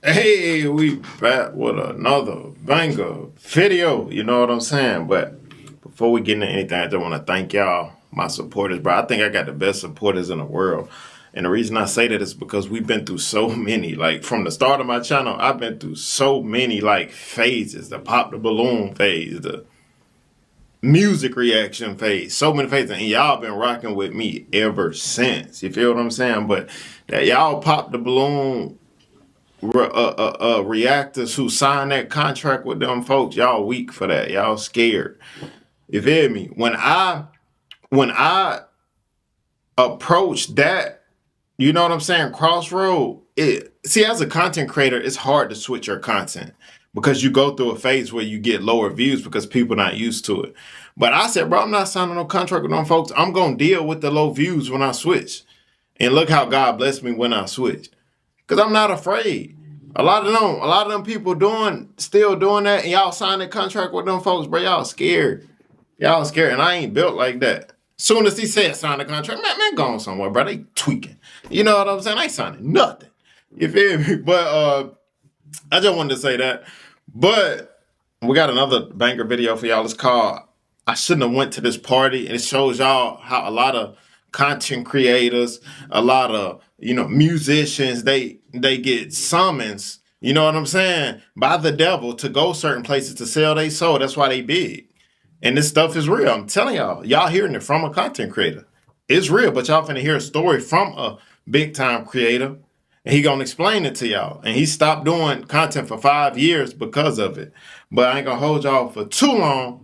Hey, we back with another banger video. You know what I'm saying? But before we get into anything, I just want to thank y'all, my supporters, bro. I think I got the best supporters in the world. And the reason I say that is because we've been through so many. Like from the start of my channel, I've been through so many like phases. The pop the balloon phase, the music reaction phase, so many phases. And y'all been rocking with me ever since. You feel what I'm saying? But that y'all pop the balloon reactors who signed that contract with them folks, y'all weak for that. Y'all scared. You feel me? When I approach that, you know what I'm saying, crossroad, see, as a content creator, it's hard to switch your content because you go through a phase where you get lower views because people not used to it. But I said, bro, I'm not signing no contract with them folks. I'm gonna deal with the low views when I switch. And look how God blessed me when I switched. Cause I'm not afraid. A lot of them people still doing that, and y'all signing a contract with them folks, bro. Y'all scared. Y'all scared, and I ain't built like that. Soon as he said sign the contract, man, going somewhere, bro. They tweaking. You know what I'm saying? I ain't signing nothing. You feel me? But I just wanted to say that. But we got another banger video for y'all. It's called "I Shouldn't Have Went to This Party," and it shows y'all how a lot of content creators, a lot of musicians, they get summons, you know what I'm saying, by the devil to go certain places to sell their soul. That's why they big. And this stuff is real. I'm telling y'all hearing it from a content creator. It's real, but y'all finna hear a story from a big time creator, and he gonna explain it to y'all. And he stopped doing content for 5 years because of it. But I ain't gonna hold y'all for too long.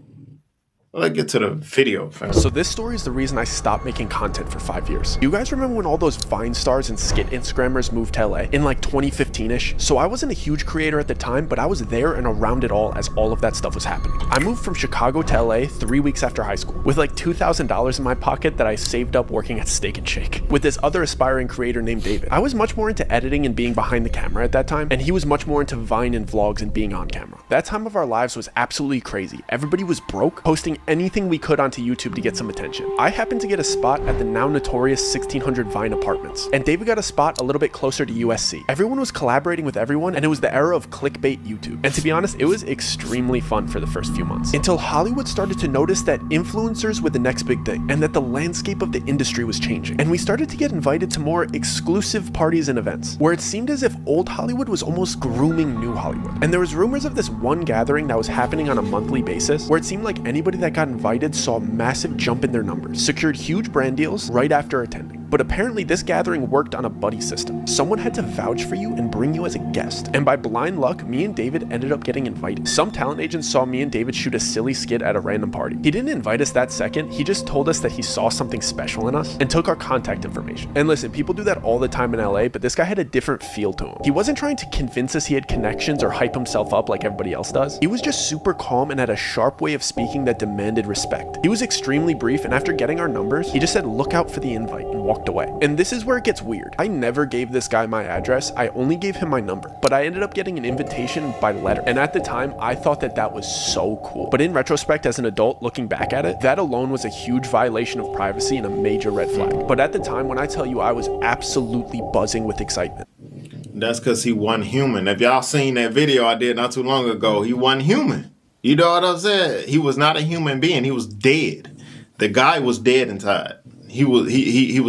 Let's get to the video, fam. So this story is the reason I stopped making content for 5 years. You guys remember when all those Vine stars and skit Instagrammers moved to LA in like 2015-ish? So I wasn't a huge creator at the time, but I was there and around it all as all of that stuff was happening. I moved from Chicago to LA 3 weeks after high school with like $2,000 in my pocket that I saved up working at Steak and Shake with this other aspiring creator named David. I was much more into editing and being behind the camera at that time, and he was much more into Vine and vlogs and being on camera. That time of our lives was absolutely crazy. Everybody was broke, posting anything we could onto YouTube to get some attention. I happened to get a spot at the now notorious 1600 Vine Apartments, and David got a spot a little bit closer to USC. Everyone was collaborating with everyone, and it was the era of clickbait YouTube. And to be honest, it was extremely fun for the first few months, until Hollywood started to notice that influencers were the next big thing, and that the landscape of the industry was changing. And we started to get invited to more exclusive parties and events, where it seemed as if old Hollywood was almost grooming new Hollywood. And there was rumors of this one gathering that was happening on a monthly basis, where it seemed like anybody that got invited saw a massive jump in their numbers, secured huge brand deals right after attending. But apparently this gathering worked on a buddy system. Someone had to vouch for you and bring you as a guest. And by blind luck, me and David ended up getting invited. Some talent agents saw me and David shoot a silly skit at a random party. He didn't invite us that second, he just told us that he saw something special in us and took our contact information. And listen, people do that all the time in LA, but this guy had a different feel to him. He wasn't trying to convince us he had connections or hype himself up like everybody else does. He was just super calm and had a sharp way of speaking that demanded respect. He was extremely brief, and after getting our numbers, he just said, "Look out for the invite," and walked away. And this is where it gets weird. I never gave this guy my address, I only gave him my number, but I ended up getting an invitation by letter. And at the time, I thought that that was so cool. But in retrospect, as an adult looking back at it, that alone was a huge violation of privacy and a major red flag. But at the time, when I tell you I was absolutely buzzing with excitement. That's because he wasn't human. If y'all seen that video I did not too long ago, he wasn't human. You know what I'm saying? He was not a human being. He was dead. The guy was dead inside. He was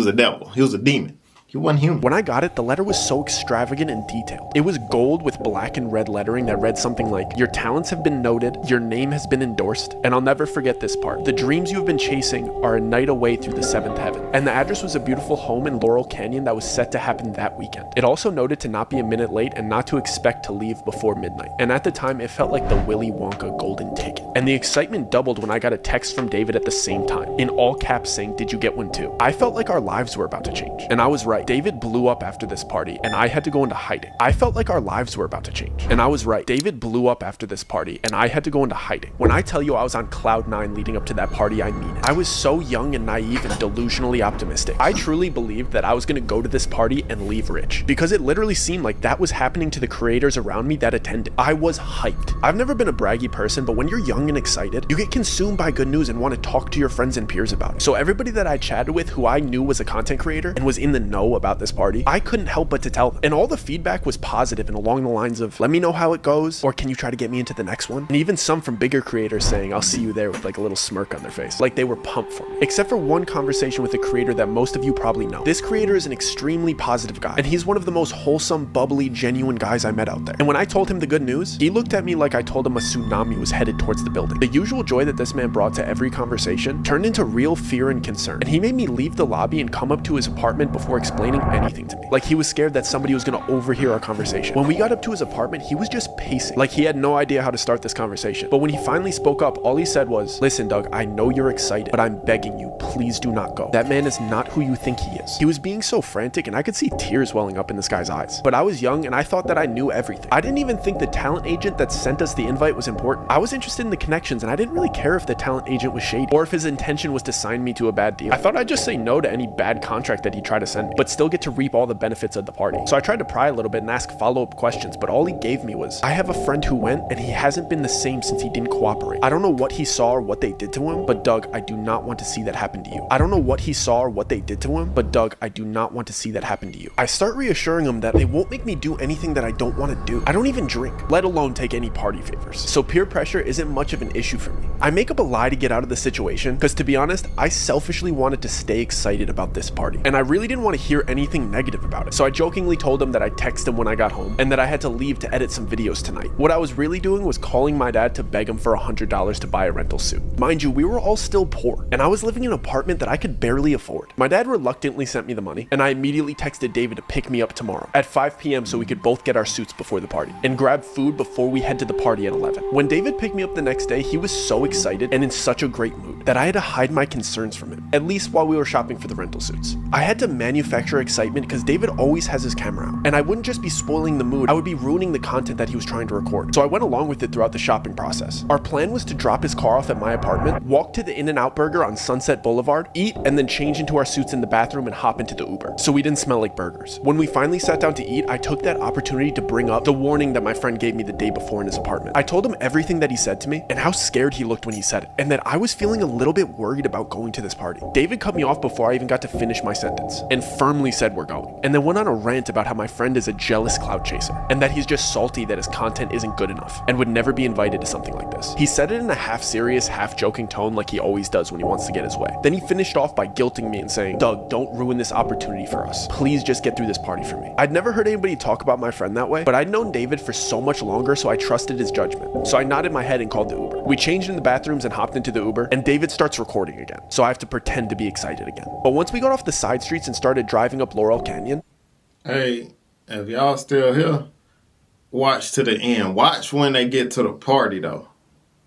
a devil. He was a demon. He wasn't human. When I got it, the letter was so extravagant and detailed. It was gold with black and red lettering that read something like, "Your talents have been noted, your name has been endorsed, and I'll never forget this part. The dreams you have been chasing are a night away through the seventh heaven." And the address was a beautiful home in Laurel Canyon that was set to happen that weekend. It also noted to not be a minute late and not to expect to leave before midnight. And at the time, it felt like the Willy Wonka golden ticket. And the excitement doubled when I got a text from David at the same time, in all caps saying, "Did you get one too?" I felt like our lives were about to change. And I was right. David blew up after this party, and I had to go into hiding. I felt like our lives were about to change. And I was right. David blew up after this party, and I had to go into hiding. When I tell you I was on cloud 9 leading up to that party, I mean it. I was so young and naive and delusionally optimistic. I truly believed that I was going to go to this party and leave rich, because it literally seemed like that was happening to the creators around me that attended. I was hyped. I've never been a braggy person, but when you're young and excited, you get consumed by good news and want to talk to your friends and peers about it. So everybody that I chatted with who I knew was a content creator and was in the know know about this party, I couldn't help but to tell them. And all the feedback was positive and along the lines of, let me know how it goes, or can you try to get me into the next one? And even some from bigger creators saying, I'll see you there, with like a little smirk on their face. Like they were pumped for me. Except for one conversation with a creator that most of you probably know. This creator is an extremely positive guy, and he's one of the most wholesome, bubbly, genuine guys I met out there. And when I told him the good news, he looked at me like I told him a tsunami was headed towards the building. The usual joy that this man brought to every conversation turned into real fear and concern. And he made me leave the lobby and come up to his apartment before explaining anything to me. Like he was scared that somebody was gonna overhear our conversation. When we got up to his apartment, he was just pacing. Like he had no idea how to start this conversation. But when he finally spoke up, all he said was, listen, Doug, I know you're excited, but I'm begging you, please do not go. That man is not who you think he is. He was being so frantic and I could see tears welling up in this guy's eyes. But I was young and I thought that I knew everything. I didn't even think the talent agent that sent us the invite was important. I was interested in the connections and I didn't really care if the talent agent was shady or if his intention was to sign me to a bad deal. I thought I'd just say no to any bad contract that he tried to send me, but still get to reap all the benefits of the party. So I tried to pry a little bit and ask follow-up questions, but all he gave me was, I have a friend who went and he hasn't been the same since he didn't cooperate. I don't know what he saw or what they did to him, but Doug, I do not want to see that happen to you. I don't know what he saw or what they did to him, but Doug, I do not want to see that happen to you. I start reassuring him that they won't make me do anything that I don't want to do. I don't even drink, let alone take any party favors. So peer pressure isn't much of an issue for me. I make up a lie to get out of the situation because, to be honest, I selfishly wanted to stay excited about this party and I really didn't want to hear anything negative about it. So I jokingly told him that I'd text him when I got home and that I had to leave to edit some videos tonight. What I was really doing was calling my dad to beg him for $100 to buy a rental suit. Mind you, we were all still poor and I was living in an apartment that I could barely afford. My dad reluctantly sent me the money and I immediately texted David to pick me up tomorrow at 5 p.m. so we could both get our suits before the party and grab food before we head to the party at 11. When David picked me up the next day, he was so excited and in such a great mood that I had to hide my concerns from him, at least while we were shopping for the rental suits. I had to manufacture excitement because David always has his camera out and I wouldn't just be spoiling the mood, I would be ruining the content that he was trying to record. So I went along with it throughout the shopping process. Our plan was to drop his car off at my apartment, walk to the In-N-Out Burger on Sunset Boulevard, eat, and then change into our suits in the bathroom and hop into the Uber, so we didn't smell like burgers. When we finally sat down to eat, I took that opportunity to bring up the warning that my friend gave me the day before in his apartment. I told him everything that he said to me and how scared he looked when he said it, and that I was feeling a little bit worried about going to this party. David cut me off before I even got to finish my sentence and firmly said we're going, and then went on a rant about how my friend is a jealous clout chaser and that he's just salty that his content isn't good enough and would never be invited to something like this. He said it in a half serious, half joking tone like he always does when he wants to get his way. Then he finished off by guilting me and saying, Doug, don't ruin this opportunity for us. Please just get through this party for me. I'd never heard anybody talk about my friend that way, but I'd known David for so much longer, so I trusted his judgment. So I nodded my head and called the Uber. We changed in the bathrooms and hopped into the Uber, and David starts recording again, so I have to pretend to be excited again. But once we got off the side streets and started driving up Laurel Canyon, Hey, if y'all still here, watch to the end. Watch when they get to the party, though.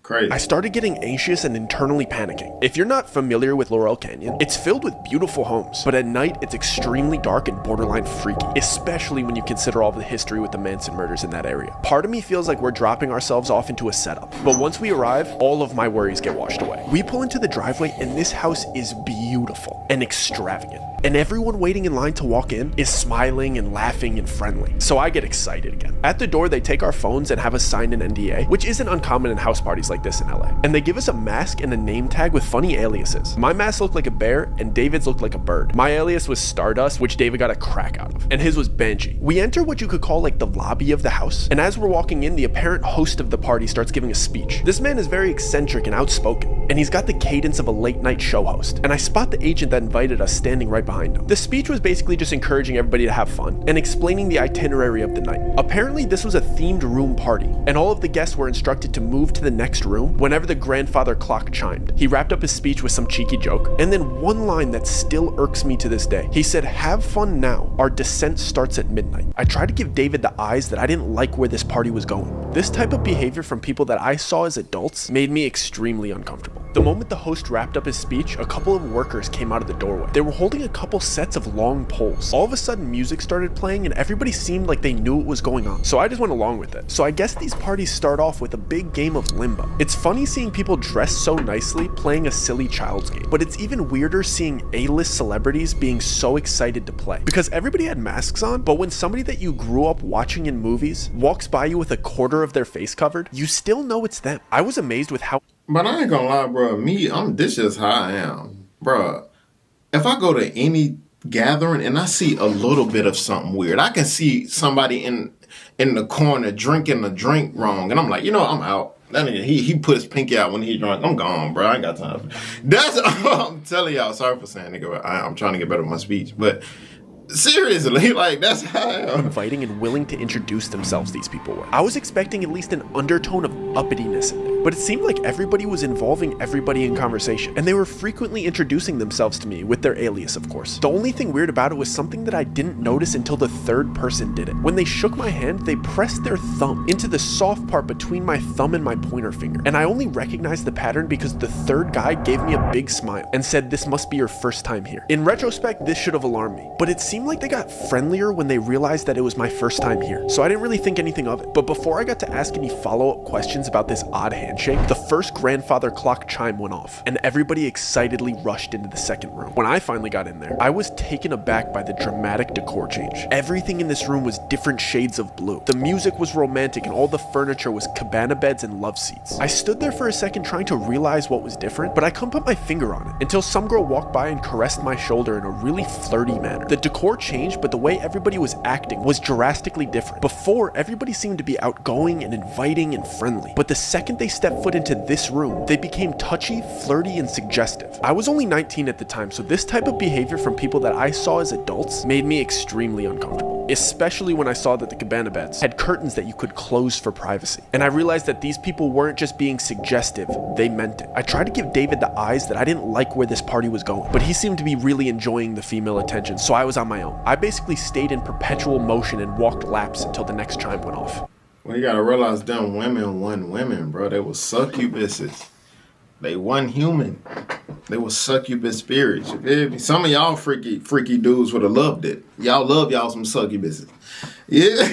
Crazy. I started getting anxious and internally panicking. If you're not familiar with Laurel Canyon, it's filled with beautiful homes, but at night it's extremely dark and borderline freaky, especially when you consider all the history with the Manson murders in that area. Part of me feels like we're dropping ourselves off into a setup, but once we arrive, all of my worries get washed away. We pull into the driveway and this house is beautiful and extravagant, and everyone waiting in line to walk in is smiling and laughing and friendly. So I get excited again. At the door, they take our phones and have us sign an NDA, which isn't uncommon in house parties like this in LA. And they give us a mask and a name tag with funny aliases. My mask looked like a bear and David's looked like a bird. My alias was Stardust, which David got a crack out of, and his was Banshee. We enter what you could call like the lobby of the house, and as we're walking in, the apparent host of the party starts giving a speech. This man is very eccentric and outspoken, and he's got the cadence of a late night show host, and I spot the agent that invited us standing right behind him. The speech was basically just encouraging everybody to have fun and explaining the itinerary of the night. Apparently this was a themed room party, and all of the guests were instructed to move to the next room whenever the grandfather clock chimed. He wrapped up his speech with some cheeky joke, and then one line that still irks me to this day. He said, "Have fun now. Our descent starts at midnight." I tried to give David the eyes that I didn't like where this party was going. This type of behavior from people that I saw as adults made me extremely uncomfortable. The moment the host wrapped up his speech, a couple of workers came out of the doorway. They were holding a couple sets of long poles. All of a sudden, music started playing and everybody seemed like they knew what was going on. So I just went along with it. So I guess these parties start off with a big game of limbo. It's funny seeing people dressed so nicely playing a silly child's game, but it's even weirder seeing A-list celebrities being so excited to play. Because everybody had masks on, but when somebody that you grew up watching in movies walks by you with a quarter of their face covered, you still know it's them. I was amazed with how... But I ain't gonna lie, bro. This is how I am. Bro, if I go to any gathering and I see a little bit of something weird. I can see somebody in the corner drinking a drink wrong, and I'm like, I'm out. That nigga, he put his pinky out when he drunk. I'm gone, bro. I ain't got time. That's I'm telling y'all. Sorry for saying, nigga. I'm trying to get better with my speech, but seriously, like, that's how I am. Inviting and willing to introduce themselves, these people were. I was expecting at least an undertone of uppityness in there, but it seemed like everybody was involving everybody in conversation, and they were frequently introducing themselves to me with their alias, of course. The only thing weird about it was something that I didn't notice until the third person did it. When they shook my hand, they pressed their thumb into the soft part between my thumb and my pointer finger, and I only recognized the pattern because the third guy gave me a big smile and said, "This must be your first time here." In retrospect, this should have alarmed me, but it seemed like they got friendlier when they realized that it was my first time here, so I didn't really think anything of it. But before I got to ask any follow-up questions about this odd handshake, the first grandfather clock chime went off, and everybody excitedly rushed into the second room. When I finally got in there, I was taken aback by the dramatic decor change. Everything in this room was different shades of blue. The music was romantic, and all the furniture was cabana beds and love seats. I stood there for a second trying to realize what was different, but I couldn't put my finger on it until some girl walked by and caressed my shoulder in a really flirty manner. The decor changed, but the way everybody was acting was drastically different. Before, everybody seemed to be outgoing and inviting and friendly, but the second they stepped foot into this room, they became touchy, flirty, and suggestive. I was only 19 at the time, so this type of behavior from people that I saw as adults made me extremely uncomfortable, especially when I saw that the cabana beds had curtains that you could close for privacy. And I realized that these people weren't just being suggestive, they meant it. I tried to give David the eyes that I didn't like where this party was going, but he seemed to be really enjoying the female attention, so I was on my own. I basically stayed in perpetual motion and walked laps until the next chime went off. Well, you gotta realize them women wasn't women, bro. They were succubuses. They wasn't human. They were succubus spirits. You feel me? Some of y'all freaky dudes would have loved it. Y'all love y'all some succubuses. Yeah.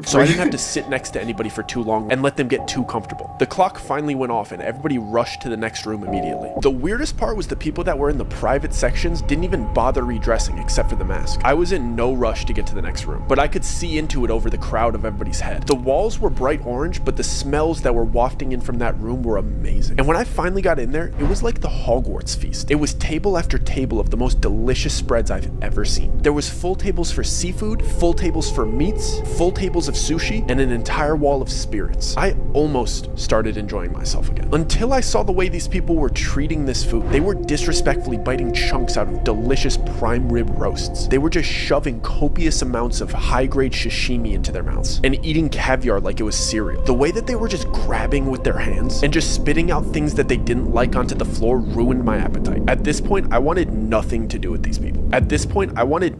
So I didn't have to sit next to anybody for too long and let them get too comfortable. The clock finally went off and everybody rushed to the next room immediately. The weirdest part was the people that were in the private sections didn't even bother redressing except for the mask. I was in no rush to get to the next room, but I could see into it over the crowd of everybody's head. The walls were bright orange, but the smells that were wafting in from that room were amazing. And when I finally got in there, it was like the Hogwarts feast. It was table after table of the most delicious spreads I've ever seen. There was full tables for seafood, full tables for meats, full tables of sushi, and an entire wall of spirits. I almost started enjoying myself again, until I saw the way these people were treating this food. They were disrespectfully biting chunks out of delicious prime rib roasts. They were just shoving copious amounts of high-grade sashimi into their mouths and eating caviar like it was cereal. The way that they were just grabbing with their hands and just spitting out things that they didn't like onto the floor ruined my appetite. At this point, I wanted nothing to do with these people. At this point, I wanted...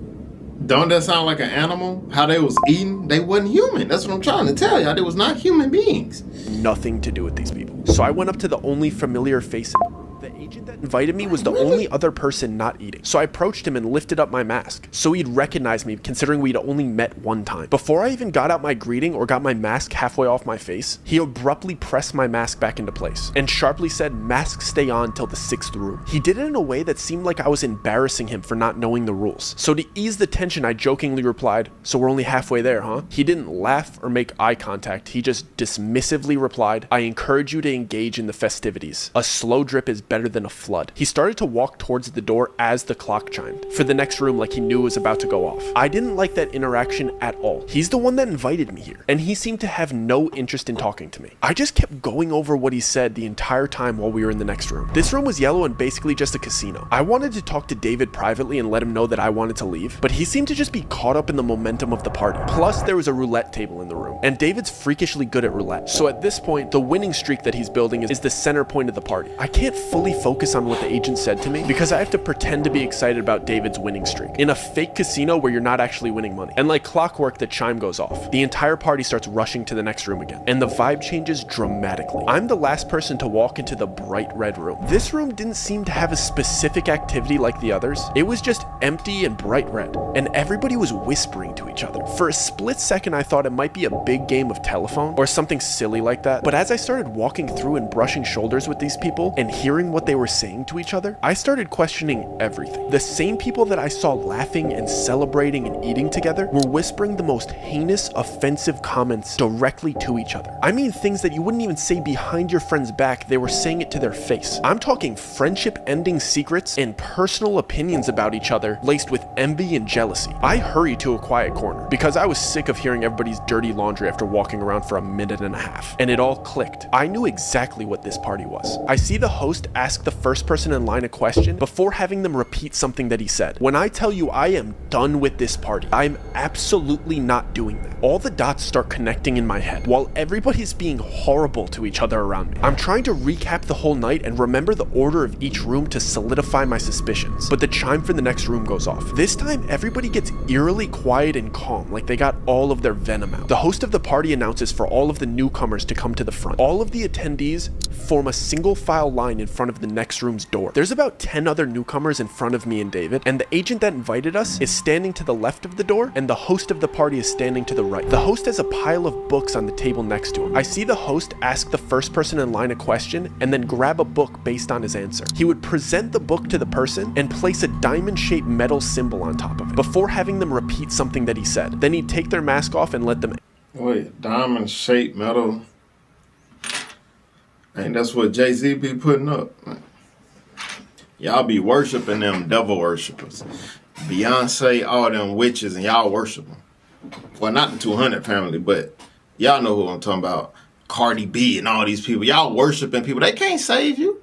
Don't that sound like an animal? How they was eating? They wasn't human. That's what I'm trying to tell y'all. They was not human beings. Nothing to do with these people. So I went up to the only familiar face in the room. The agent that invited me was the only other person not eating. So I approached him and lifted up my mask, so he'd recognize me considering we'd only met one time. Before I even got out my greeting or got my mask halfway off my face, he abruptly pressed my mask back into place and sharply said, "Mask stay on till the 6th room." He did it in a way that seemed like I was embarrassing him for not knowing the rules. So to ease the tension, I jokingly replied, "So we're only halfway there, huh?" He didn't laugh or make eye contact. He just dismissively replied, "I encourage you to engage in the festivities. A slow drip is better than a flood." He started to walk towards the door as the clock chimed for the next room, like he knew it was about to go off. I didn't like that interaction at all. He's the one that invited me here, and he seemed to have no interest in talking to me. I just kept going over what he said the entire time while we were in the next room. This room was yellow and basically just a casino. I wanted to talk to David privately and let him know that I wanted to leave, but he seemed to just be caught up in the momentum of the party. Plus, there was a roulette table in the room, and David's freakishly good at roulette. So at this point, the winning streak that he's building is the center point of the party. I can't fully focus on what the agent said to me because I have to pretend to be excited about David's winning streak in a fake casino where you're not actually winning money. And like clockwork, the chime goes off. The entire party starts rushing to the next room again, and the vibe changes dramatically. I'm the last person to walk into the bright red room. This room didn't seem to have a specific activity like the others. It was just empty and bright red, and everybody was whispering to each other. For a split second, I thought it might be a big game of telephone or something silly like that, but as I started walking through and brushing shoulders with these people and hearing what they were saying, saying to each other, I started questioning everything. The same people that I saw laughing and celebrating and eating together were whispering the most heinous, offensive comments directly to each other. I mean things that you wouldn't even say behind your friend's back, they were saying it to their face. I'm talking friendship-ending secrets and personal opinions about each other laced with envy and jealousy. I hurried to a quiet corner because I was sick of hearing everybody's dirty laundry after walking around for a minute and a half. And it all clicked. I knew exactly what this party was. I see the host ask the first person in line a question before having them repeat something that he said. When I tell you I am done with this party, I'm absolutely not doing that. All the dots start connecting in my head while everybody's being horrible to each other around me. I'm trying to recap the whole night and remember the order of each room to solidify my suspicions, but the chime for the next room goes off. This time, everybody gets eerily quiet and calm, like they got all of their venom out. The host of the party announces for all of the newcomers to come to the front. All of the attendees form a single file line in front of the next room's door. There's about 10 other newcomers in front of me and David, and the agent that invited us is standing to the left of the door, and the host of the party is standing to the right. The host has a pile of books on the table next to him. I see the host ask the first person in line a question and then grab a book based on his answer. He would present the book to the person and place a diamond-shaped metal symbol on top of it before having them repeat something that he said. Then he'd take their mask off and let them in. Wait, diamond-shaped metal? Ain't that's what Jay-Z be putting up? Y'all be worshiping them devil worshipers. Beyonce, all them witches, and y'all worship them. Well, not the 200 family, but y'all know who I'm talking about. Cardi B and all these people. Y'all worshiping people. They can't save you.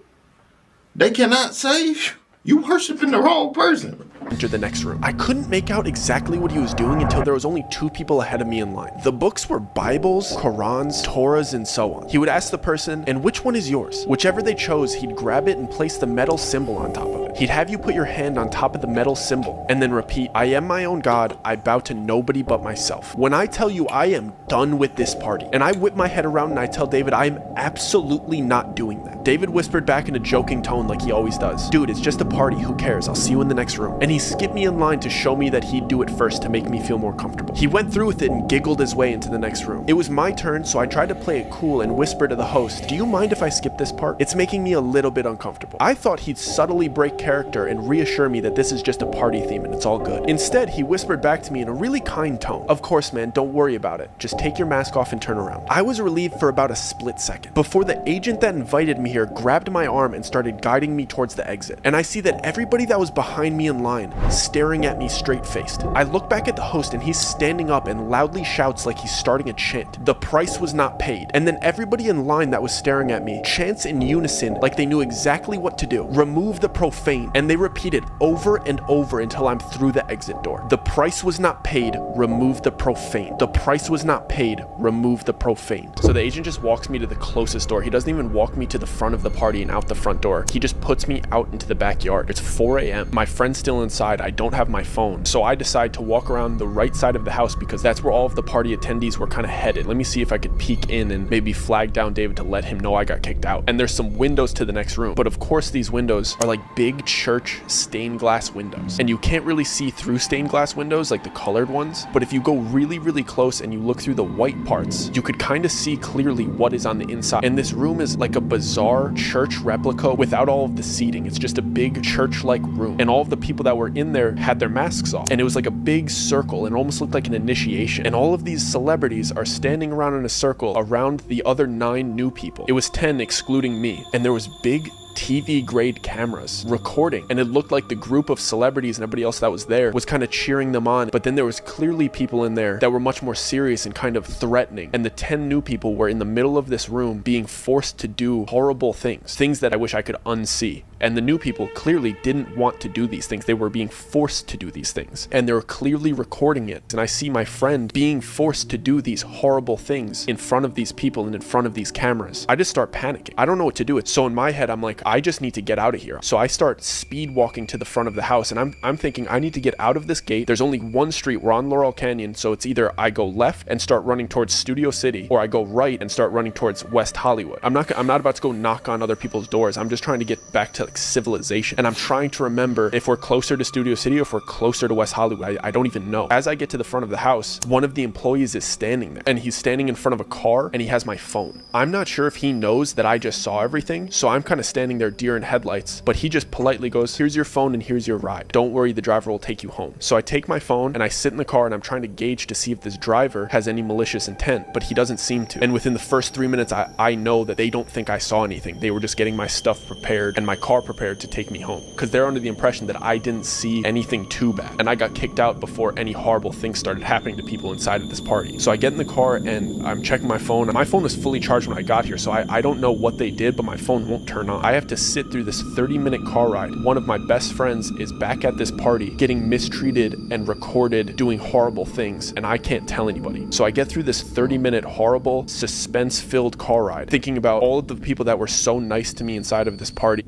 They cannot save you. You worshiping the wrong person. Enter the next room. I couldn't make out exactly what he was doing until there was only 2 people ahead of me in line. The books were Bibles, Qurans, Torahs, and so on. He would ask the person, and which one is yours? Whichever they chose, he'd grab it and place the metal symbol on top of it. He'd have you put your hand on top of the metal symbol and then repeat, I am my own God, I bow to nobody but myself. When I tell you I am done with this party, and I whip my head around and I tell David I am absolutely not doing that. David whispered back in a joking tone like he always does. Dude, it's just a party, who cares? I'll see you in the next room. And he skipped me in line to show me that he'd do it first to make me feel more comfortable. He went through with it and giggled his way into the next room. It was my turn, so I tried to play it cool and whisper to the host, do you mind if I skip this part? It's making me a little bit uncomfortable. I thought he'd subtly break character and reassure me that this is just a party theme and it's all good. Instead, he whispered back to me in a really kind tone, of course man, don't worry about it. Just take your mask off and turn around. I was relieved for about a split second before the agent that invited me here grabbed my arm and started guiding me towards the exit. And I see that everybody that was behind me in line staring at me straight-faced. I look back at the host and he's standing up and loudly shouts like he's starting a chant. The price was not paid. And then everybody in line that was staring at me chants in unison like they knew exactly what to do. Remove the profane. And they repeat it over and over until I'm through the exit door. The price was not paid. Remove the profane. The price was not paid. Remove the profane. So the agent just walks me to the closest door. He doesn't even walk me to the front of the party and out the front door. He just puts me out into the backyard. It's 4 a.m. My friend's still inside. I don't have my phone. So I decide to walk around the right side of the house because that's where all of the party attendees were kind of headed. Let me see if I could peek in and maybe flag down David to let him know I got kicked out. And there's some windows to the next room. But of course these windows are like big church stained glass windows. And you can't really see through stained glass windows like the colored ones. But if you go really, really close and you look through the white parts, you could kind of see clearly what is on the inside. And this room is like a bizarre church replica without all of the seating. It's just a big church-like room. And all of the people that were in there had their masks off. And it was like a big circle and it almost looked like an initiation. And all of these celebrities are standing around in a circle around the other 9 new people. It was 10 excluding me. And there was big TV grade cameras recording, and it looked like the group of celebrities and everybody else that was there was kind of cheering them on. But then there was clearly people in there that were much more serious and kind of threatening, and the 10 new people were in the middle of this room being forced to do horrible things that I wish I could unsee. And the new people clearly didn't want to do these things. They were being forced to do these things, and they were clearly recording it. And I see my friend being forced to do these horrible things in front of these people and in front of these cameras. I just start panicking. I don't know what to do. So in my head, I'm like, I just need to get out of here. So I start speed walking to the front of the house, and I'm thinking I need to get out of this gate. There's only one street. We're on Laurel Canyon, so it's either I go left and start running towards Studio City, or I go right and start running towards West Hollywood. I'm not about to go knock on other people's doors. I'm just trying to get back to like civilization. And I'm trying to remember if we're closer to Studio City or if we're closer to West Hollywood. I don't even know. As I get to the front of the house, one of the employees is standing there, and he's standing in front of a car, and he has my phone. I'm not sure if he knows that I just saw everything, so I'm kind of standing there deer in headlights, but he just politely goes, here's your phone and here's your ride. Don't worry, the driver will take you home. So I take my phone and I sit in the car and I'm trying to gauge to see if this driver has any malicious intent, but he doesn't seem to. And within the first 3 minutes, I know that they don't think I saw anything. They were just getting my stuff prepared and my car prepared to take me home, because they're under the impression that I didn't see anything too bad, and I got kicked out before any horrible things started happening to people inside of this party. So I get in the car and I'm checking my phone. My phone was fully charged when I got here, so I don't know what they did, but my phone won't turn on. I have to sit through this 30-minute car ride. One of my best friends is back at this party getting mistreated and recorded doing horrible things, and I can't tell anybody. So I get through this 30-minute horrible, suspense-filled car ride, thinking about all of the people that were so nice to me inside of this party.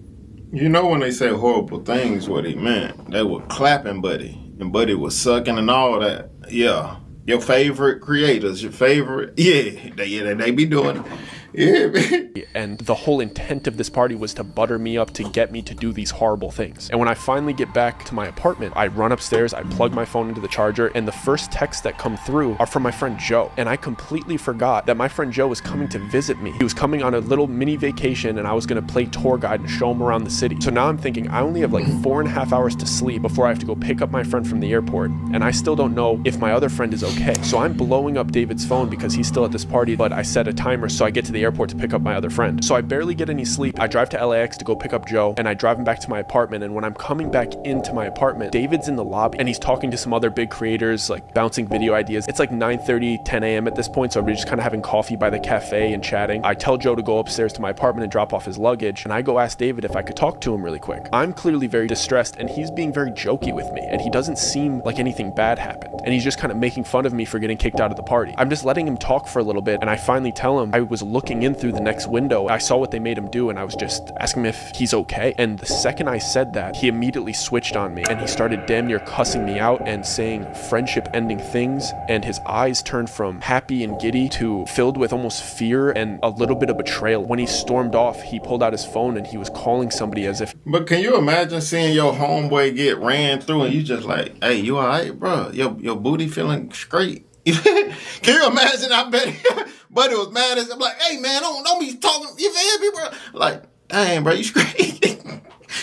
You know when they say horrible things, what he meant. They were clapping Buddy, and Buddy was sucking and all that. Yeah. Your favorite creators, your favorite, they be doing it. Yeah, man. And the whole intent of this party was to butter me up to get me to do these horrible things. And when I finally get back to my apartment, I run upstairs, I plug my phone into the charger, and the first texts that come through are from my friend Joe. And I completely forgot that my friend Joe was coming to visit me. He was coming on a little mini vacation, and I was going to play tour guide and show him around the city. So now I'm thinking I only have like 4.5 hours to sleep before I have to go pick up my friend from the airport. And I still don't know if my other friend is okay. So I'm blowing up David's phone because he's still at this party, but I set a timer so I get to the airport to pick up my other friend. So I barely get any sleep. I drive to LAX to go pick up Joe, and I drive him back to my apartment. And when I'm coming back into my apartment, David's in the lobby and he's talking to some other big creators, like bouncing video ideas. It's like 9:30, 10 a.m. at this point, so we're just kind of having coffee by the cafe and chatting. I tell Joe to go upstairs to my apartment and drop off his luggage, and I go ask David if I could talk to him really quick. I'm clearly very distressed, and he's being very jokey with me, and he doesn't seem like anything bad happened, and he's just kind of making fun of me for getting kicked out of the party. I'm just letting him talk for a little bit, and I finally tell him I was looking in through the next window. I saw what they made him do, and I was just asking him if he's okay. And the second I said that, he immediately switched on me, and he started damn near cussing me out and saying friendship-ending things, and his eyes turned from happy and giddy to filled with almost fear and a little bit of betrayal. When he stormed off, he pulled out his phone and he was calling somebody as if... But can you imagine seeing your homeboy get ran through and you just like, hey, you all right, bro? Your booty feeling straight? Can you imagine? I bet Buddy was mad as I'm like, hey man, don't be talking. You feel me, bro? Like, dang, bro, you straight?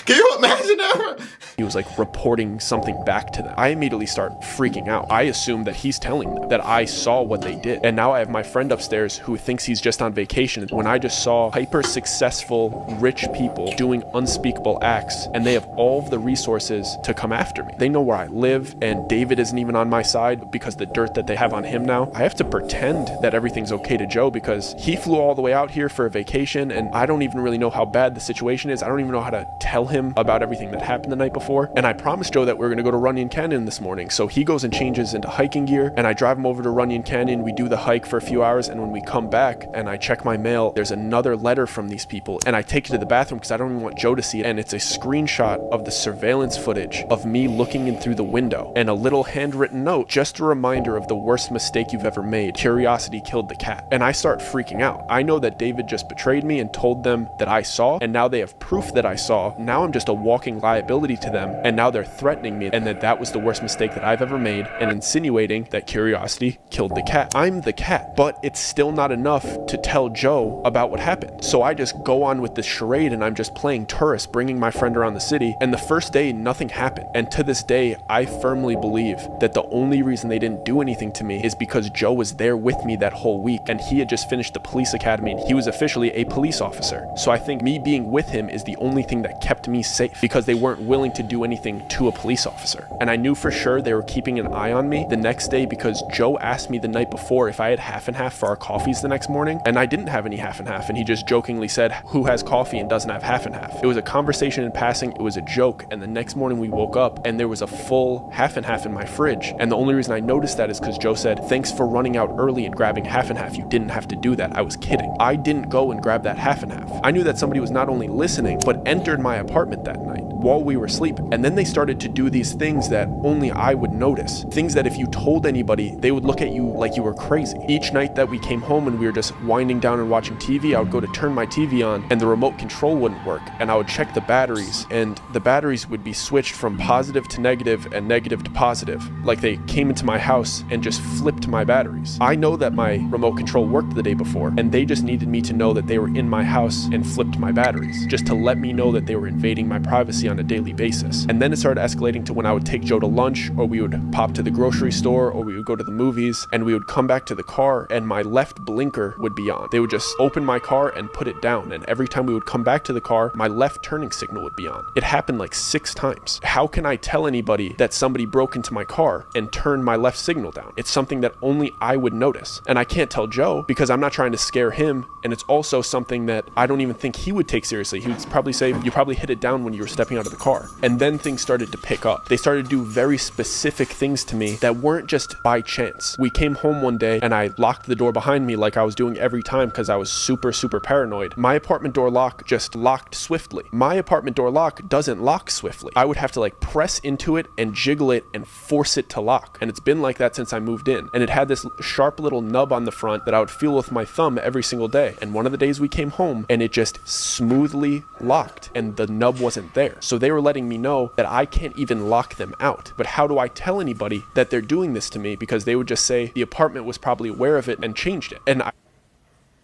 Can you imagine that, bro? He was like reporting something back to them. I immediately start freaking out. I assume that he's telling them that I saw what they did. And now I have my friend upstairs who thinks he's just on vacation when I just saw hyper successful, rich people doing unspeakable acts, and they have all of the resources to come after me. They know where I live, and David isn't even on my side because the dirt that they have on him now. I have to pretend that everything's okay to Joe because he flew all the way out here for a vacation, and I don't even really know how bad the situation is. I don't even know how to tell him about everything that happened the night before. And I promised Joe that we're going to go to Runyon Canyon this morning. So he goes and changes into hiking gear, and I drive him over to Runyon Canyon. We do the hike for a few hours, and when we come back and I check my mail, there's another letter from these people, and I take it to the bathroom because I don't even want Joe to see it. And it's a screenshot of the surveillance footage of me looking in through the window and a little handwritten note, just a reminder of the worst mistake you've ever made. Curiosity killed the cat. And I start freaking out. I know that David just betrayed me and told them that I saw, and now they have proof that I saw. Now I'm just a walking liability to them, and now they're threatening me and that was the worst mistake that I've ever made, and insinuating that curiosity killed the cat. I'm the cat, but it's still not enough to tell Joe about what happened. So I just go on with this charade, and I'm just playing tourist, bringing my friend around the city. And the first day, nothing happened. And to this day, I firmly believe that the only reason they didn't do anything to me is because Joe was there with me that whole week, and he had just finished the police academy, and he was officially a police officer. So I think me being with him is the only thing that kept me safe, because they weren't willing to do anything to a police officer. And I knew for sure they were keeping an eye on me the next day because Joe asked me the night before if I had half and half for our coffees the next morning, and I didn't have any half and half, and he just jokingly said, who has coffee and doesn't have half and half? It was a conversation in passing, it was a joke, and the next morning we woke up and there was a full half and half in my fridge. And the only reason I noticed that is because Joe said, thanks for running out early and grabbing half and half, you didn't have to do that. I was kidding. I didn't go and grab that half and half. I knew that somebody was not only listening, but entered my apartment that night. while we were sleeping. And then they started to do these things that only I would notice. Things that if you told anybody, they would look at you like you were crazy. Each night that we came home and we were just winding down and watching TV, I would go to turn my TV on and the remote control wouldn't work. And I would check the batteries and the batteries would be switched from positive to negative and negative to positive. Like they came into my house and just flipped my batteries. I know that my remote control worked the day before and they just needed me to know that they were in my house and flipped my batteries, just to let me know that they were invading my privacy on a daily basis. And then it started escalating to when I would take Joe to lunch, or we would pop to the grocery store, or we would go to the movies, and we would come back to the car and my left blinker would be on. They would just open my car and put it down, and every time we would come back to the car, my left turning signal would be on. It happened like 6 times. How can I tell anybody that somebody broke into my car and turned my left signal down? It's something that only I would notice. And I can't tell Joe because I'm not trying to scare him, and it's also something that I don't even think he would take seriously. He would probably say, you probably hit it down when you were stepping out of the car. And then things started to pick up. They started to do very specific things to me that weren't just by chance. We came home one day and I locked the door behind me like I was doing every time because I was super paranoid. My apartment door lock just locked swiftly. My apartment door lock doesn't lock swiftly. I would have to like press into it and jiggle it and force it to lock. And it's been like that since I moved in. And it had this sharp little nub on the front that I would feel with my thumb every single day. And one of the days we came home and it just smoothly locked and the nub wasn't there. So they were letting me know that I can't even lock them out. But how do I tell anybody that they're doing this to me? Because they would just say the apartment was probably aware of it and changed it. And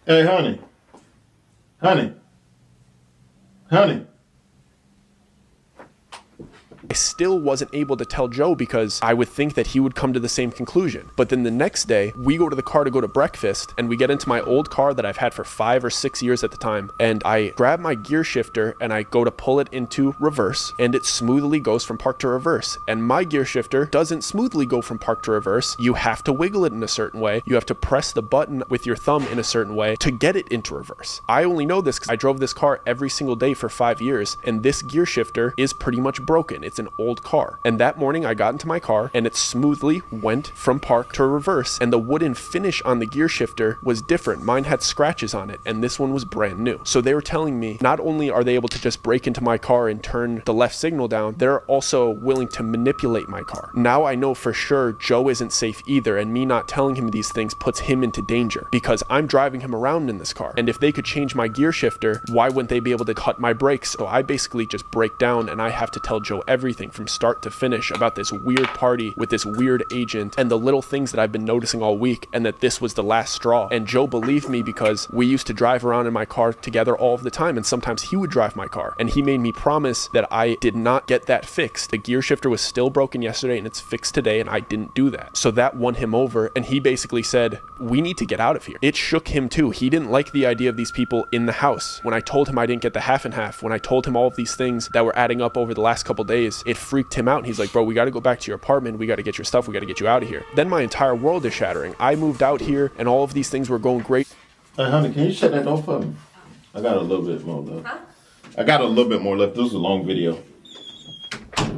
Hey, honey. I still wasn't able to tell Joe because I would think that he would come to the same conclusion. But then the next day, we go to the car to go to breakfast, and we get into my old car that I've had for 5 or 6 years at the time, and I grab my gear shifter and I go to pull it into reverse, and it smoothly goes from park to reverse. And my gear shifter doesn't smoothly go from park to reverse. You have to wiggle it in a certain way. You have to press the button with your thumb in a certain way to get it into reverse. I only know this because I drove this car every single day for 5 years, and this gear shifter is pretty much broken. It's an old car. And that morning I got into my car and it smoothly went from park to reverse, and the wooden finish on the gear shifter was different. Mine had scratches on it and this one was brand new. So they were telling me not only are they able to just break into my car and turn the left signal down, they're also willing to manipulate my car. Now I know for sure Joe isn't safe either, and me not telling him these things puts him into danger because I'm driving him around in this car. And if they could change my gear shifter, why wouldn't they be able to cut my brakes? So I basically just break down and I have to tell Joe everything from start to finish about this weird party with this weird agent and the little things that I've been noticing all week, and that this was the last straw. And Joe believed me because we used to drive around in my car together all of the time, and sometimes he would drive my car, and he made me promise that I did not get that fixed. The gear shifter was still broken yesterday and it's fixed today, and I didn't do that. So that won him over, and he basically said, we need to get out of here. It shook him too. He didn't like the idea of these people in the house. When I told him I didn't get the half and half, when I told him all of these things that were adding up over the last couple days, it freaked him out. And he's like, bro, we got to go back to your apartment. We got to get your stuff. We got to get you out of here. Then my entire world is shattering. I moved out here and all of these things were going great. Hey, honey, can you shut that door for me? I got a little bit more left. Huh? I got a little bit more left. This is a long video.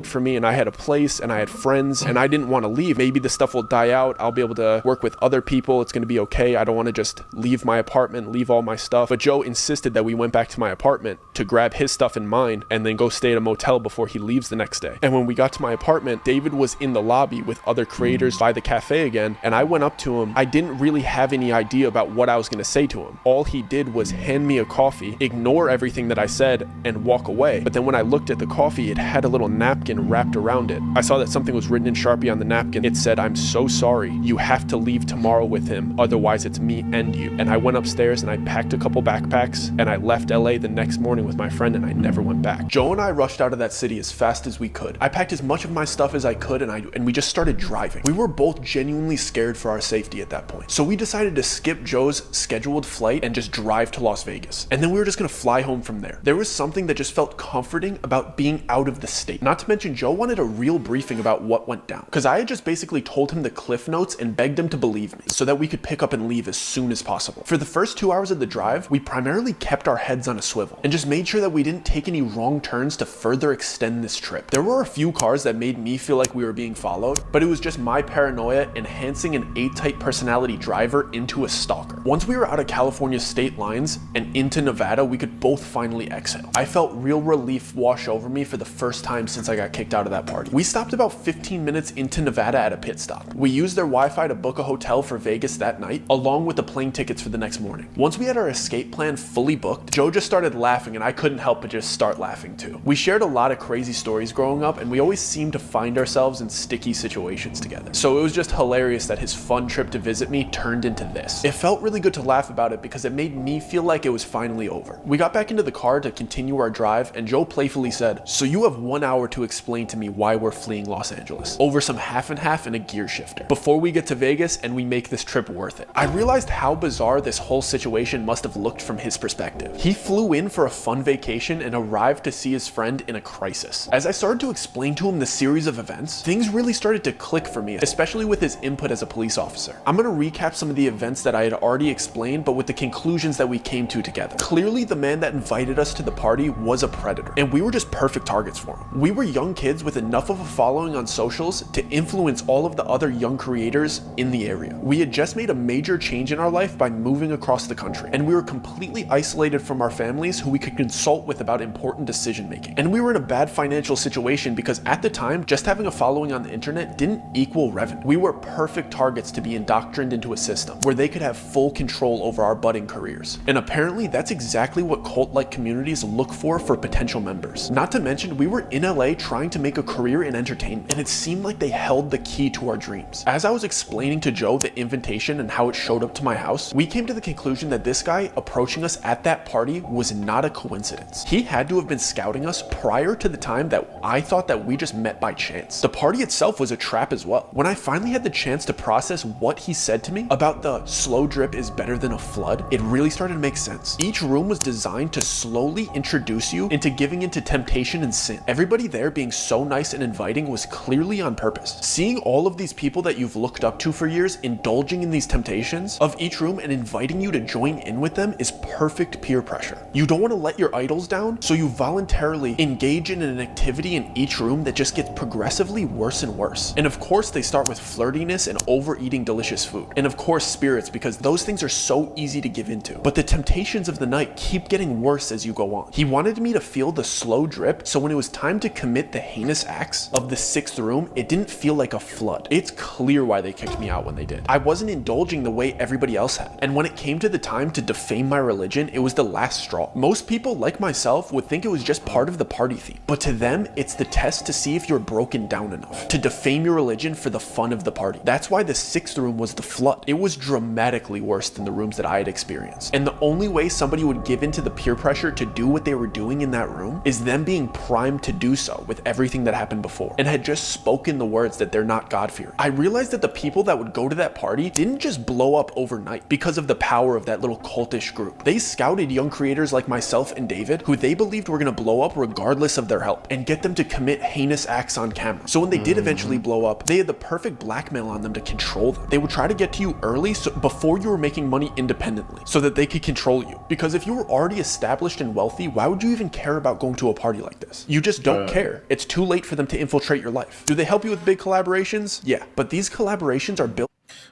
For me, and I had a place and I had friends and I didn't want to leave. Maybe the stuff will die out. I'll be able to work with other people. It's going to be okay. I don't want to just leave my apartment, leave all my stuff. But Joe insisted that we went back to my apartment to grab his stuff and mine and then go stay at a motel before he leaves the next day. And when we got to my apartment, David was in the lobby with other creators by the cafe again, and I went up to him. I didn't really have any idea about what I was going to say to him. All he did was hand me a coffee, ignore everything that I said, and walk away. But then when I looked at the coffee, it had a little napkin wrapped around it. I saw that something was written in Sharpie on the napkin. It said, "I'm so sorry. You have to leave tomorrow with him. Otherwise, it's me and you." And I went upstairs and I packed a couple backpacks and I left LA the next morning with my friend, and I never went back. Joe and I rushed out of that city as fast as we could. I packed as much of my stuff as I could, and we just started driving. We were both genuinely scared for our safety at that point. So we decided to skip Joe's scheduled flight and just drive to Las Vegas. And then we were just gonna fly home from there. There was something that just felt comforting about being out of the state. Not to mention situation, Joe wanted a real briefing about what went down, because I had just basically told him the cliff notes and begged him to believe me so that we could pick up and leave as soon as possible. For the first 2 hours of the drive, we primarily kept our heads on a swivel and just made sure that we didn't take any wrong turns to further extend this trip. There were a few cars that made me feel like we were being followed, but it was just my paranoia enhancing an A-type personality driver into a stalker. Once we were out of California's state lines and into Nevada, we could both finally exhale. I felt real relief wash over me for the first time since I got kicked out of that party. We stopped about 15 minutes into Nevada at a pit stop. We used their Wi-Fi to book a hotel for Vegas that night, along with the plane tickets for the next morning. Once we had our escape plan fully booked, Joe just started laughing and I couldn't help but just start laughing too. We shared a lot of crazy stories growing up and we always seemed to find ourselves in sticky situations together. So it was just hilarious that his fun trip to visit me turned into this. It felt really good to laugh about it because it made me feel like it was finally over. We got back into the car to continue our drive and Joe playfully said, "So you have 1 hour to explain to me why we're fleeing Los Angeles over some half and half and a gear shifter before we get to Vegas and we make this trip worth it." I realized how bizarre this whole situation must have looked from his perspective. He flew in for a fun vacation and arrived to see his friend in a crisis. As I started to explain to him the series of events, things really started to click for me, especially with his input as a police officer. I'm going to recap some of the events that I had already explained, but with the conclusions that we came to together. Clearly, the man that invited us to the party was a predator, and we were just perfect targets for him. We were young kids with enough of a following on socials to influence all of the other young creators in the area. We had just made a major change in our life by moving across the country, and we were completely isolated from our families who we could consult with about important decision making. And we were in a bad financial situation because at the time, just having a following on the internet didn't equal revenue. We were perfect targets to be indoctrined into a system where they could have full control over our budding careers. And apparently that's exactly what cult-like communities look for potential members. Not to mention, we were in LA trying to make a career in entertainment, and it seemed like they held the key to our dreams. As I was explaining to Joe the invitation and how it showed up to my house, we came to the conclusion that this guy approaching us at that party was not a coincidence. He had to have been scouting us prior to the time that I thought that we just met by chance. The party itself was a trap as well. When I finally had the chance to process what he said to me about the slow drip is better than a flood, it really started to make sense. Each room was designed to slowly introduce you into giving into temptation and sin. Everybody there being so nice and inviting was clearly on purpose. Seeing all of these people that you've looked up to for years indulging in these temptations of each room and inviting you to join in with them is perfect peer pressure. You don't want to let your idols down, so you voluntarily engage in an activity in each room that just gets progressively worse and worse. And of course, they start with flirtiness and overeating delicious food. And of course, spirits, because those things are so easy to give into. But the temptations of the night keep getting worse as you go on. He wanted me to feel the slow drip, so when it was time to commit the heinous acts of the 6th room, it didn't feel like a flood. It's clear why they kicked me out when they did. I wasn't indulging the way everybody else had. And when it came to the time to defame my religion, it was the last straw. Most people, like myself, would think it was just part of the party theme. But to them, it's the test to see if you're broken down enough to defame your religion for the fun of the party. That's why the 6th room was the flood. It was dramatically worse than the rooms that I had experienced. And the only way somebody would give into the peer pressure to do what they were doing in that room is them being primed to do so with everything that happened before and had just spoken the words that they're not God-fearing. I realized that the people that would go to that party didn't just blow up overnight because of the power of that little cultish group. They scouted young creators like myself and David, who they believed were going to blow up regardless of their help, and get them to commit heinous acts on camera. So when they did eventually blow up, they had the perfect blackmail on them to control them. They would try to get to you early, so before you were making money independently, so that they could control you. Because if you were already established and wealthy, why would you even care about going to a party like this? You just don't care. It's too late for them to infiltrate your life. Do they help you with big collaborations? Yeah, but these collaborations are built.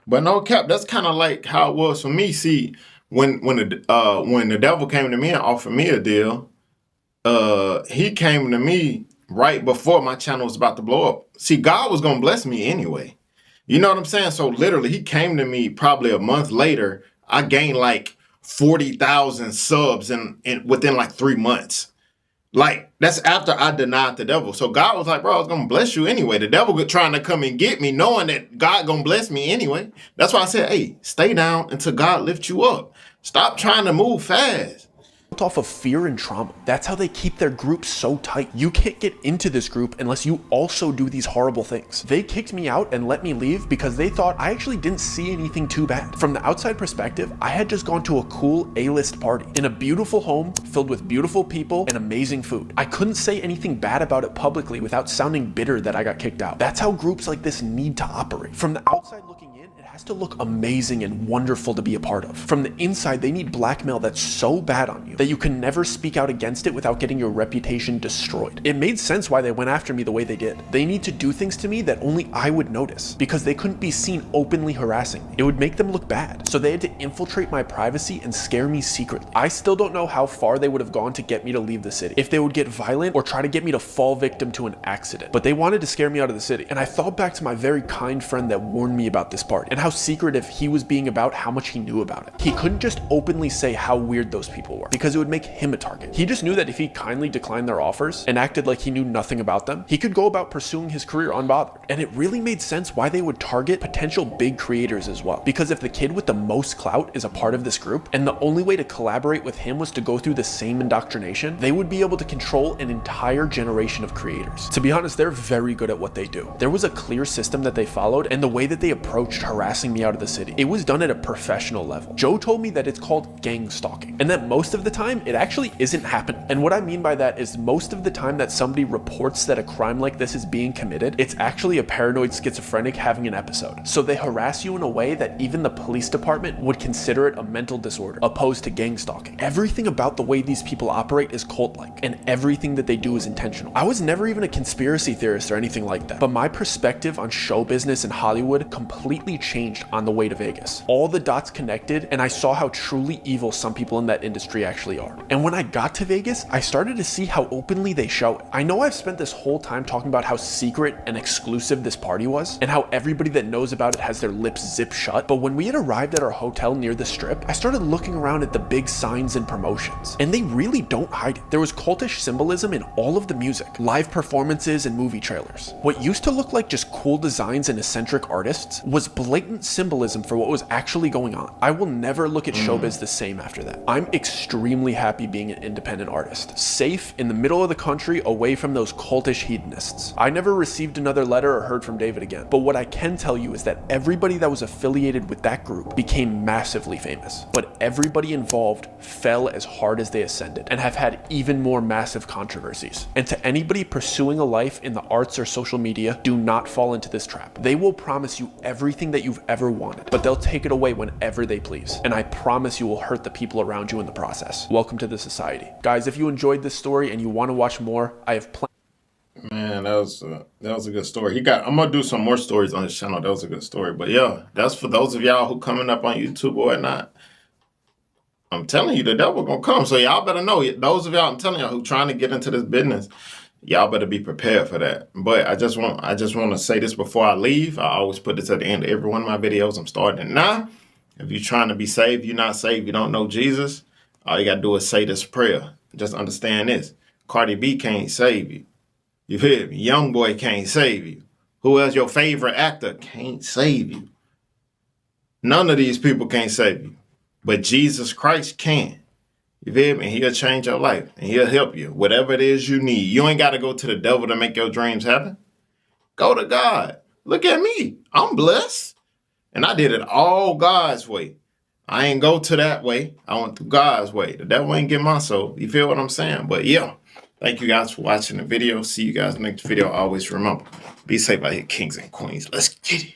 But no cap, that's kind of like how it was for me. See, when the devil came to me and offered me a deal, he came to me right before my channel was about to blow up. See, God was gonna bless me anyway. You know what I'm saying? So literally, he came to me probably a month later. I gained like 40,000 subs in within like 3 months. Like, that's after I denied the devil. So God was like, bro, I was going to bless you anyway. The devil was trying to come and get me, knowing that God going to bless me anyway. That's why I said, hey, stay down until God lifts you up. Stop trying to move fast. built off of fear and trauma. That's how they keep their group so tight. You can't get into this group unless you also do these horrible things. They kicked me out and let me leave because they thought I actually didn't see anything too bad. From the outside perspective, I had just gone to a cool A-list party in a beautiful home filled with beautiful people and amazing food. I couldn't say anything bad about it publicly without sounding bitter that I got kicked out. That's how groups like this need to operate. From the outside looking in, it has to look amazing and wonderful to be a part of. From the inside, they need blackmail that's so bad on you that you can never speak out against it without getting your reputation destroyed. It made sense why they went after me the way they did. They need to do things to me that only I would notice because they couldn't be seen openly harassing me. It would make them look bad. So they had to infiltrate my privacy and scare me secretly. I still don't know how far they would have gone to get me to leave the city, if they would get violent or try to get me to fall victim to an accident. But they wanted to scare me out of the city. And I thought back to my very kind friend that warned me about this party and how secretive he was being about how much he knew about it. He couldn't just openly say how weird those people were because it would make him a target. He just knew that if he kindly declined their offers and acted like he knew nothing about them, he could go about pursuing his career unbothered. And it really made sense why they would target potential big creators as well. Because if the kid with the most clout is a part of this group and the only way to collaborate with him was to go through the same indoctrination, they would be able to control an entire generation of creators. To be honest, they're very good at what they do. There was a clear system that they followed, and the way that they approached harassing me out of the city, it was done at a professional level. Joe told me that it's called gang stalking, and that most of the time it actually isn't happening. And what I mean by that is most of the time that somebody reports that a crime like this is being committed, it's actually a paranoid schizophrenic having an episode. So they harass you in a way that even the police department would consider it a mental disorder, opposed to gang stalking. Everything about the way these people operate is cult-like, and everything that they do is intentional. I was never even a conspiracy theorist or anything like that, but my perspective on show business in Hollywood completely changed on the way to Vegas. All the dots connected, and I saw how truly evil some people in that industry actually are. And when I got to Vegas, I started to see how openly they show it. I know I've spent this whole time talking about how secret and exclusive this party was, and how everybody that knows about it has their lips zipped shut, but when we had arrived at our hotel near the strip, I started looking around at the big signs and promotions, and they really don't hide it. There was cultish symbolism in all of the music, live performances, and movie trailers. What used to look like just cool designs and eccentric artists was blatant symbolism for what was actually going on. I will never look at showbiz the same after that. I'm extremely happy being an independent artist, safe in the middle of the country away from those cultish hedonists. I never received another letter or heard from David again, but what I can tell you is that everybody that was affiliated with that group became massively famous, but everybody involved fell as hard as they ascended and have had even more massive controversies. And to anybody pursuing a life in the arts or social media, do not fall into this trap. They will promise you everything that you've ever wanted, but they'll take it away whenever they please. And I promise you will hurt the people around you in the process. Welcome to the society. Guys, if you enjoyed this story and you want to watch more, I have plenty. Man, that was a good story. I'm gonna do some more stories on his channel. That was a good story. But yeah, that's for those of y'all who coming up on YouTube or whatnot. I'm telling you, the devil gonna come. So y'all better know. Those of y'all, I'm telling y'all, who trying to get into this business, y'all better be prepared for that. But I just want to say this before I leave. I always put this at the end of every one of my videos. I'm starting it now. If you're trying to be saved, you're not saved, you don't know Jesus, all you gotta do is say this prayer. Just understand this. Cardi B can't save you. You feel me? Young Boy can't save you. Who else? Your favorite actor can't save you. None of these people can't save you. But Jesus Christ can. You feel me? He'll change your life and he'll help you. Whatever it is you need. You ain't got to go to the devil to make your dreams happen. Go to God. Look at me. I'm blessed. And I did it all God's way. I ain't go to that way. I went to God's way. The devil ain't get my soul. You feel what I'm saying? But yeah. Thank you guys for watching the video. See you guys next video. Always remember, be safe out here, kings and queens. Let's get it.